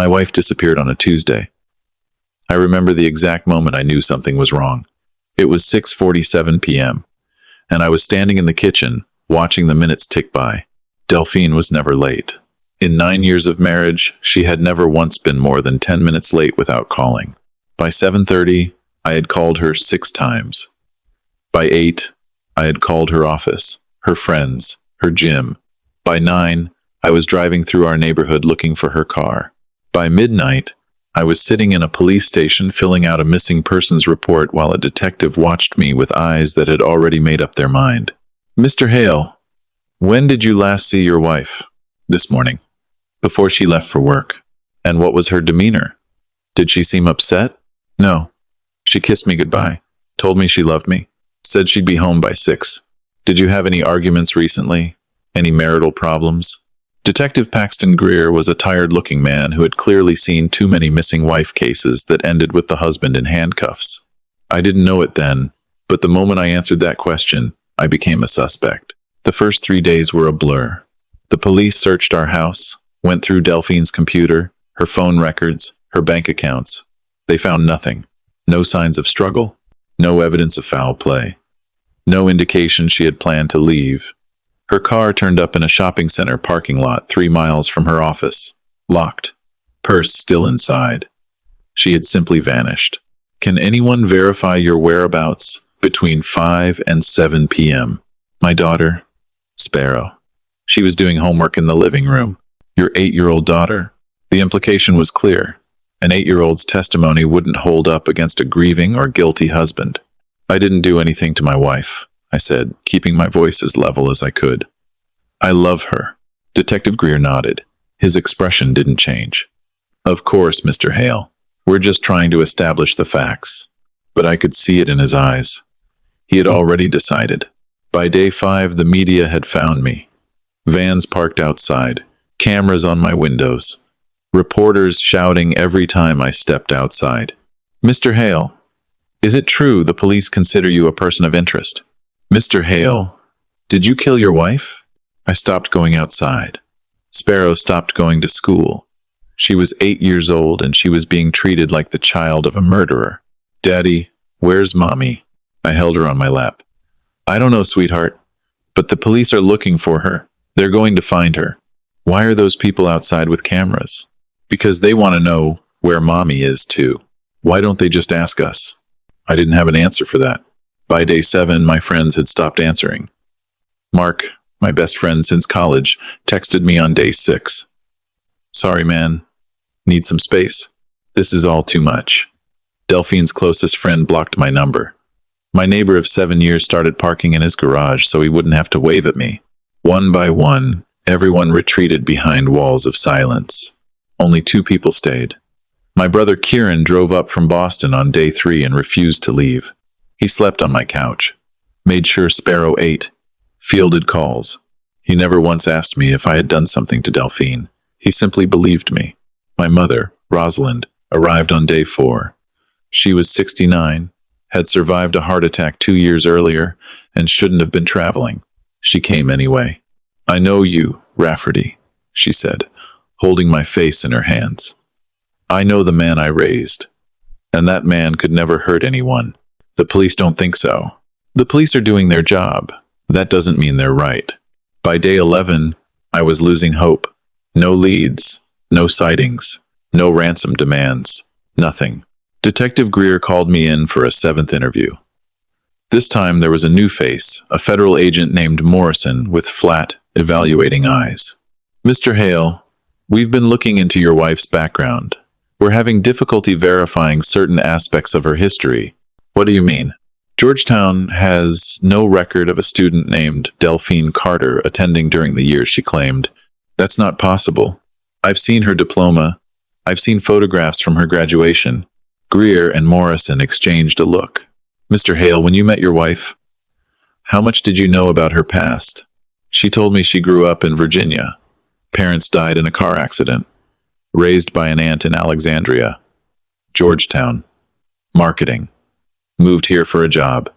My wife disappeared on a Tuesday. I remember the exact moment I knew something was wrong. It was 6:47 p.m., and I was standing in the kitchen, watching the minutes tick by. Delphine was never late. In 9 years of marriage, she had never once been more than 10 minutes late without calling. By 7:30, I had called her 6 times. By 8, I had called her office, her friends, her gym. By 9, I was driving through our neighborhood looking for her car. By midnight, I was sitting in a police station filling out a missing persons report while a detective watched me with eyes that had already made up their mind. "Mr. Hale, when did you last see your wife?" "This morning, before she left for work." "And what was her demeanor? Did she seem upset?" "No. She kissed me goodbye, told me she loved me, said she'd be home by 6. Did you have any arguments recently? Any marital problems?" Detective Paxton Greer was a tired-looking man who had clearly seen too many missing wife cases that ended with the husband in handcuffs. I didn't know it then, but the moment I answered that question, I became a suspect. The first 3 days were a blur. The police searched our house, went through Delphine's computer, her phone records, her bank accounts. They found nothing. No signs of struggle, no evidence of foul play, no indication she had planned to leave. Her car turned up in a shopping center parking lot 3 miles from her office, locked, purse still inside. She had simply vanished. "Can anyone verify your whereabouts between 5 and 7 p.m. "My daughter, Sparrow. She was doing homework in the living room." "Your 8-year-old daughter?" The implication was clear. An 8-year-old's testimony wouldn't hold up against a grieving or guilty husband. "I didn't do anything to my wife," I said, keeping my voice as level as I could. "I love her." Detective Greer nodded. His expression didn't change. "Of course, Mr. Hale. We're just trying to establish the facts." But I could see it in his eyes. He had already decided. By day 5, the media had found me. Vans parked outside, cameras on my windows, reporters shouting every time I stepped outside. "Mr. Hale, is it true the police consider you a person of interest?" "Mr. Hale, did you kill your wife?" I stopped going outside. Sparrow stopped going to school. She was 8 years old and she was being treated like the child of a murderer. "Daddy, where's Mommy?" I held her on my lap. "I don't know, sweetheart, but the police are looking for her. They're going to find her." "Why are those people outside with cameras?" "Because they want to know where Mommy is, too. Why don't they just ask us?" I didn't have an answer for that. By day 7, my friends had stopped answering. Mark, my best friend since college, texted me on day 6. "Sorry, man. Need some space? This is all too much." Delphine's closest friend blocked my number. My neighbor of 7 years started parking in his garage so he wouldn't have to wave at me. One by one, everyone retreated behind walls of silence. Only 2 people stayed. My brother Kieran drove up from Boston on day 3 and refused to leave. He slept on my couch, made sure Sparrow ate, fielded calls. He never once asked me if I had done something to Delphine. He simply believed me. My mother, Rosalind, arrived on day 4. She was 69, had survived a heart attack 2 years earlier, and shouldn't have been traveling. She came anyway. "I know you, Rafferty," she said, holding my face in her hands. "I know the man I raised, and that man could never hurt anyone. The police don't think so. The police are doing their job. That doesn't mean they're right." By day 11, I was losing hope. No leads, no sightings, no ransom demands, nothing. Detective Greer called me in for a 7th interview. This time there was a new face, a federal agent named Morrison with flat, evaluating eyes. "Mr. Hale, we've been looking into your wife's background. We're having difficulty verifying certain aspects of her history." "What do you mean?" "Georgetown has no record of a student named Delphine Carter attending during the years she claimed. That's not possible. I've seen her diploma. I've seen photographs from her graduation." Greer and Morrison exchanged a look. "Mr. Hale, when you met your wife, how much did you know about her past?" "She told me she grew up in Virginia. Parents died in a car accident. Raised by an aunt in Alexandria. Georgetown. Marketing. Moved here for a job."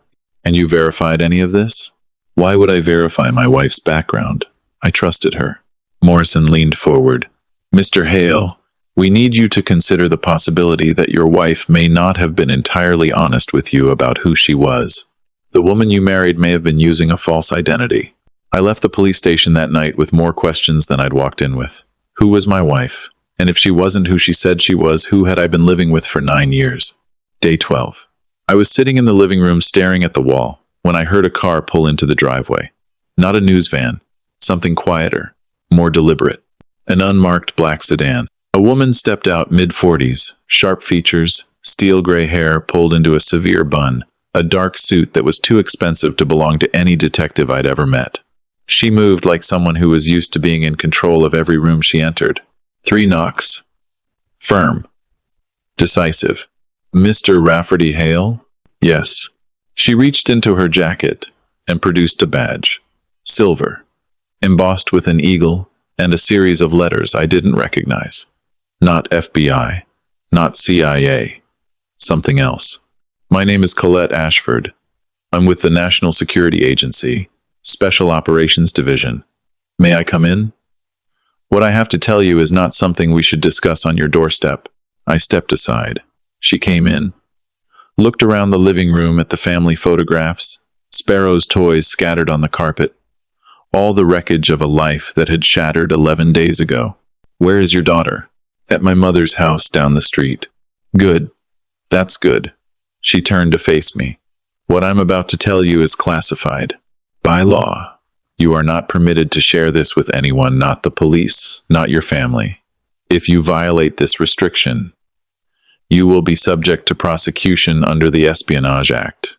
"And you verified any of this?" "Why would I verify my wife's background? I trusted her." Morrison leaned forward. "Mr. Hale, We need you to consider the possibility that your wife may not have been entirely honest with you about who she was. The woman you married may have been using a false identity. I left the police station that night with more questions than I'd walked in with. Who was my wife? And if she wasn't who she said she was, who had I been living with for 9 years? Day 12. I was sitting in the living room staring at the wall when I heard a car pull into the driveway. Not a news van, something quieter, more deliberate. An unmarked black sedan. A woman stepped out mid-40s, sharp features, steel gray hair pulled into a severe bun, a dark suit that was too expensive to belong to any detective I'd ever met. She moved like someone who was used to being in control of every room she entered. 3 knocks. Firm. Decisive. Mr. Rafferty Hale? Yes. She reached into her jacket and produced a badge. Silver. Embossed with an eagle and a series of letters I didn't recognize. Not FBI. Not CIA. Something else. My name is Colette Ashford. I'm with the National Security Agency, Special Operations Division. May I come in? What I have to tell you is not something we should discuss on your doorstep. I stepped aside. She came in. Looked around the living room at the family photographs, Sparrow's toys scattered on the carpet. All the wreckage of a life that had shattered 11 days ago. Where is your daughter? At my mother's house down the street. Good. That's good. She turned to face me. What I'm about to tell you is classified. By law, you are not permitted to share this with anyone, not the police, not your family. If you violate this restriction, you will be subject to prosecution under the Espionage Act.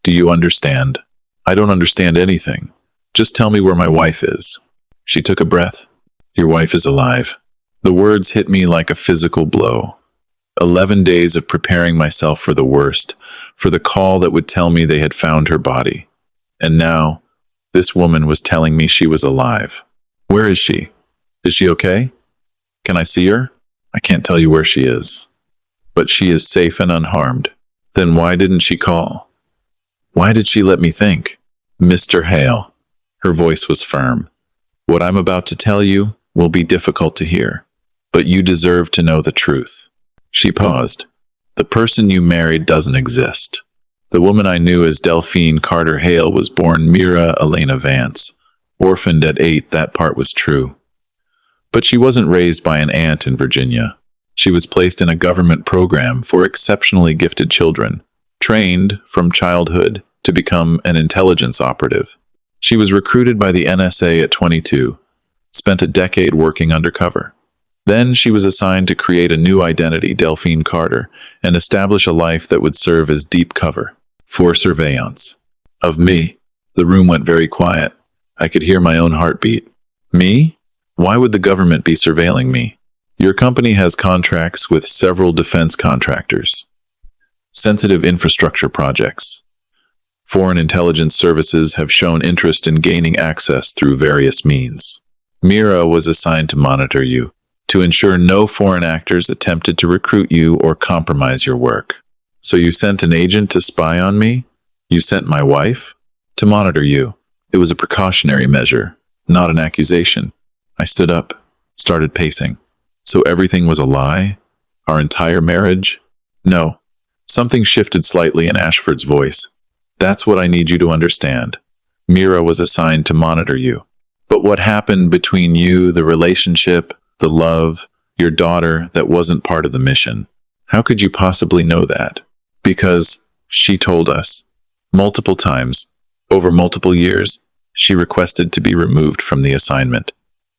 Do you understand? I don't understand anything. Just tell me where my wife is. She took a breath. Your wife is alive. The words hit me like a physical blow. 11 days of preparing myself for the worst, for the call that would tell me they had found her body. And now, this woman was telling me she was alive. Where is she? Is she okay? Can I see her? I can't tell you where she is. But she is safe and unharmed. Then why didn't she call? Why did she let me think? Mr. Hale. Her voice was firm. What I'm about to tell you will be difficult to hear. But you deserve to know the truth. She paused. The person you married doesn't exist. The woman I knew as Delphine Carter Hale was born Mira Elena Vance. Orphaned at 8, that part was true. But she wasn't raised by an aunt in Virginia. She was placed in a government program for exceptionally gifted children, trained from childhood to become an intelligence operative. She was recruited by the NSA at 22, spent a decade working undercover. Then she was assigned to create a new identity, Delphine Carter, and establish a life that would serve as deep cover for surveillance. Of me, the room went very quiet. I could hear my own heartbeat. Me? Why would the government be surveilling me? Your company has contracts with several defense contractors. Sensitive infrastructure projects. Foreign intelligence services have shown interest in gaining access through various means. Mira was assigned to monitor you, to ensure no foreign actors attempted to recruit you or compromise your work. So you sent an agent to spy on me? You sent my wife? To monitor you. It was a precautionary measure, not an accusation. I stood up, started pacing. So everything was a lie? Our entire marriage? No. Something shifted slightly in Ashford's voice. That's what I need you to understand. Mira was assigned to monitor you. But what happened between you, the relationship, the love, your daughter, that wasn't part of the mission? How could you possibly know that? Because she told us. Multiple times, over multiple years, she requested to be removed from the assignment.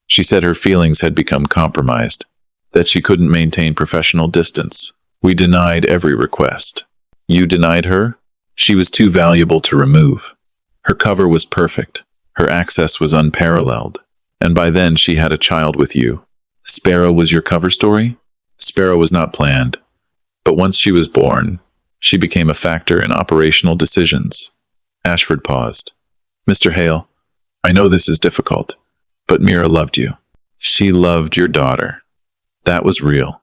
She said her feelings had become compromised, that she couldn't maintain professional distance. We denied every request. You denied her? She was too valuable to remove. Her cover was perfect. Her access was unparalleled. And by then she had a child with you. Sparrow was your cover story? Sparrow was not planned. But once she was born, she became a factor in operational decisions. Ashford paused. Mr. Hale, I know this is difficult, but Mira loved you. She loved your daughter. That was real.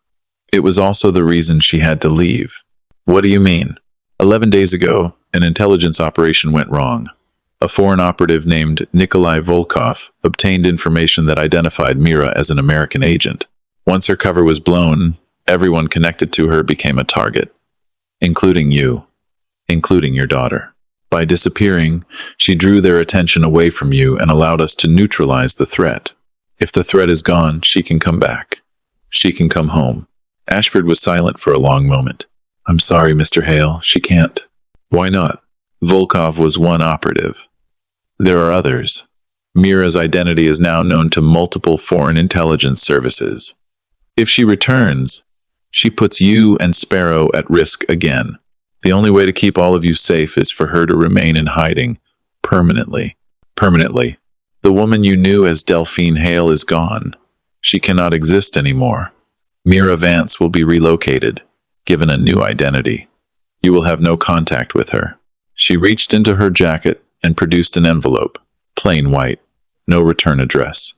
It was also the reason she had to leave. What do you mean? 11 days ago, an intelligence operation went wrong. A foreign operative named Nikolai Volkov obtained information that identified Mira as an American agent. Once her cover was blown, everyone connected to her became a target, including you, including your daughter. By disappearing, she drew their attention away from you and allowed us to neutralize the threat. If the threat is gone, she can come back. She can come home. Ashford was silent for a long moment. I'm sorry, Mr. Hale, she can't. Why not? Volkov was one operative. There are others. Mira's identity is now known to multiple foreign intelligence services. If she returns, she puts you and Sparrow at risk again. The only way to keep all of you safe is for her to remain in hiding permanently. Permanently. The woman you knew as Delphine Hale is gone. She cannot exist anymore. Mira Vance will be relocated, given a new identity. You will have no contact with her. She reached into her jacket and produced an envelope, plain white, no return address.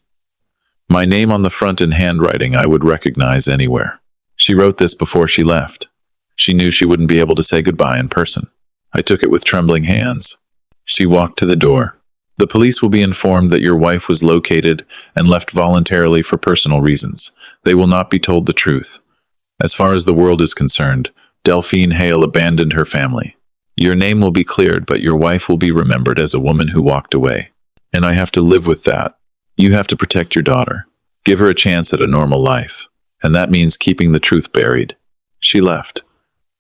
My name on the front in handwriting I would recognize anywhere. She wrote this before she left. She knew she wouldn't be able to say goodbye in person. I took it with trembling hands. She walked to the door. The police will be informed that your wife was located and left voluntarily for personal reasons. They will not be told the truth. As far as the world is concerned, Delphine Hale abandoned her family. Your name will be cleared, but your wife will be remembered as a woman who walked away. And I have to live with that. You have to protect your daughter. Give her a chance at a normal life. And that means keeping the truth buried. She left.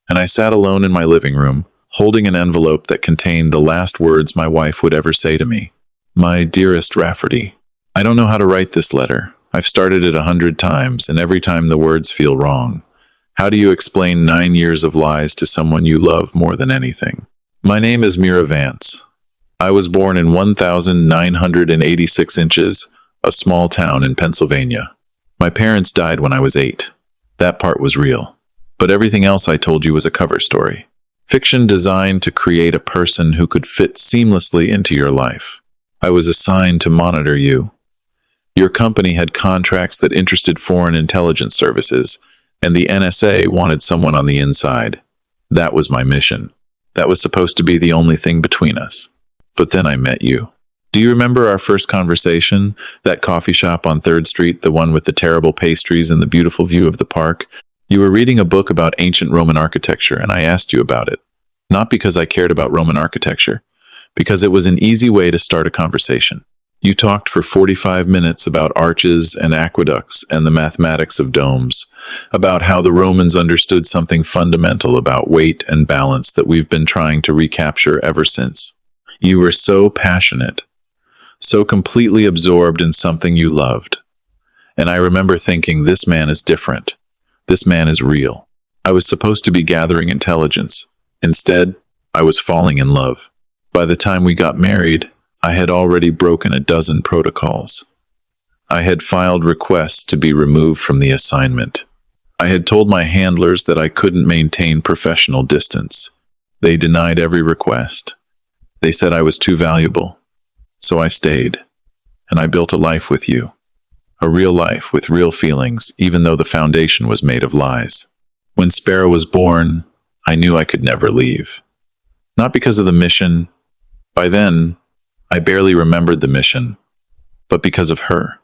And I sat alone in my living room, holding an envelope that contained the last words my wife would ever say to me. My dearest Rafferty, I don't know how to write this letter. I've started it 100 times, and every time the words feel wrong. How do you explain 9 years of lies to someone you love more than anything? My name is Mira Vance. I was born in 1,986 inches, a small town in Pennsylvania. My parents died when I was 8. That part was real. But everything else I told you was a cover story. Fiction designed to create a person who could fit seamlessly into your life. I was assigned to monitor you. Your company had contracts that interested foreign intelligence services, and the NSA wanted someone on the inside. That was my mission. That was supposed to be the only thing between us. But then I met you. Do you remember our first conversation? That coffee shop on 3rd Street, the one with the terrible pastries and the beautiful view of the park? You were reading a book about ancient Roman architecture, and I asked you about it. Not because I cared about Roman architecture, because it was an easy way to start a conversation. You talked for 45 minutes about arches and aqueducts and the mathematics of domes, about how the Romans understood something fundamental about weight and balance that we've been trying to recapture ever since. You were so passionate, so completely absorbed in something you loved. And I remember thinking, this man is different. This man is real. I was supposed to be gathering intelligence. Instead, I was falling in love. By the time we got married, I had already broken a dozen protocols. I had filed requests to be removed from the assignment. I had told my handlers that I couldn't maintain professional distance. They denied every request. They said I was too valuable. So I stayed, and I built a life with you. A real life with real feelings, even though the foundation was made of lies. When Sparrow was born, I knew I could never leave. Not because of the mission. By then, I barely remembered the mission, but because of her,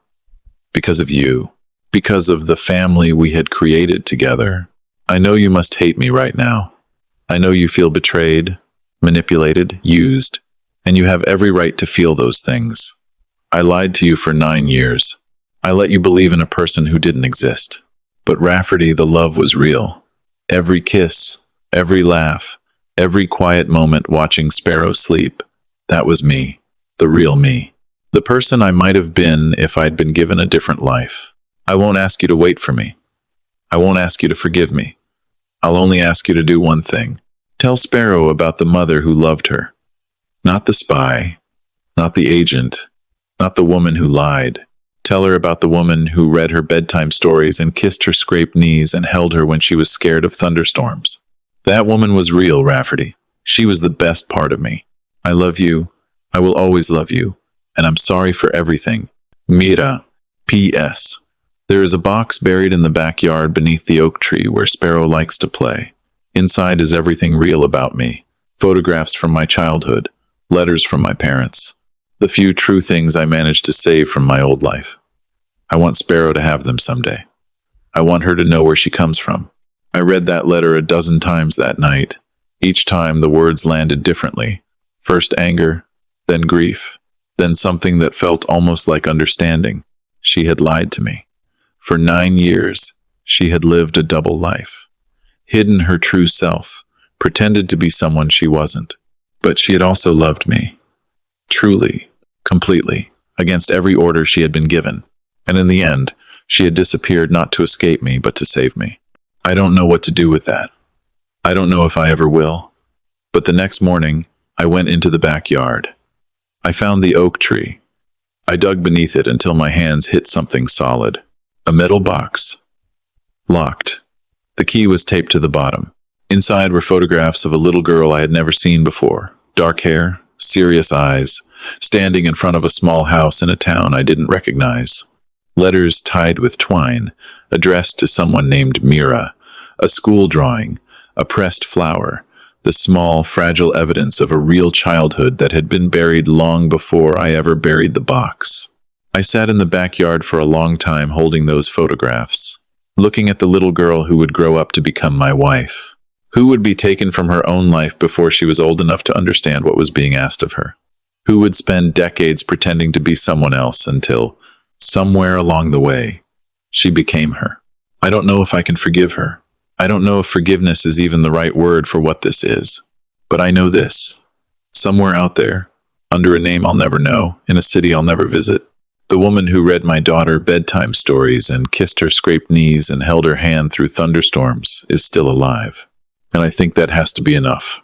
because of you, because of the family we had created together. I know you must hate me right now. I know you feel betrayed, manipulated, used, and you have every right to feel those things. I lied to you for 9 years. I let you believe in a person who didn't exist. But Rafferty, the love was real. Every kiss, every laugh, every quiet moment watching Sparrow sleep, that was me, the real me. The person I might have been if I'd been given a different life. I won't ask you to wait for me. I won't ask you to forgive me. I'll only ask you to do one thing. Tell Sparrow about the mother who loved her. Not the spy, not the agent, not the woman who lied. Tell her about the woman who read her bedtime stories and kissed her scraped knees and held her when she was scared of thunderstorms. That woman was real, Rafferty. She was the best part of me. I love you. I will always love you. And I'm sorry for everything. Mira. P.S. There is a box buried in the backyard beneath the oak tree where Sparrow likes to play. Inside is everything real about me. Photographs from my childhood. Letters from my parents. The few true things I managed to save from my old life. I want Sparrow to have them someday. I want her to know where she comes from. I read that letter a dozen times that night. Each time the words landed differently. First anger, then grief, then something that felt almost like understanding. She had lied to me. For 9 years, she had lived a double life. Hidden her true self, pretended to be someone she wasn't. But she had also loved me. Truly, completely, against every order she had been given. And in the end, she had disappeared not to escape me, but to save me. I don't know what to do with that. I don't know if I ever will. But the next morning, I went into the backyard. I found the oak tree. I dug beneath it until my hands hit something solid. A metal box. Locked. The key was taped to the bottom. Inside were photographs of a little girl I had never seen before. Dark hair, serious eyes, standing in front of a small house in a town I didn't recognize. Letters tied with twine, addressed to someone named Mira. A school drawing, a pressed flower, the small, fragile evidence of a real childhood that had been buried long before I ever buried the box. I sat in the backyard for a long time holding those photographs, looking at the little girl who would grow up to become my wife, who would be taken from her own life before she was old enough to understand what was being asked of her, who would spend decades pretending to be someone else until, somewhere along the way, she became her. I don't know if I can forgive her. I don't know if forgiveness is even the right word for what this is. But I know this. Somewhere out there, under a name I'll never know, in a city I'll never visit, the woman who read my daughter bedtime stories and kissed her scraped knees and held her hand through thunderstorms is still alive. And I think that has to be enough.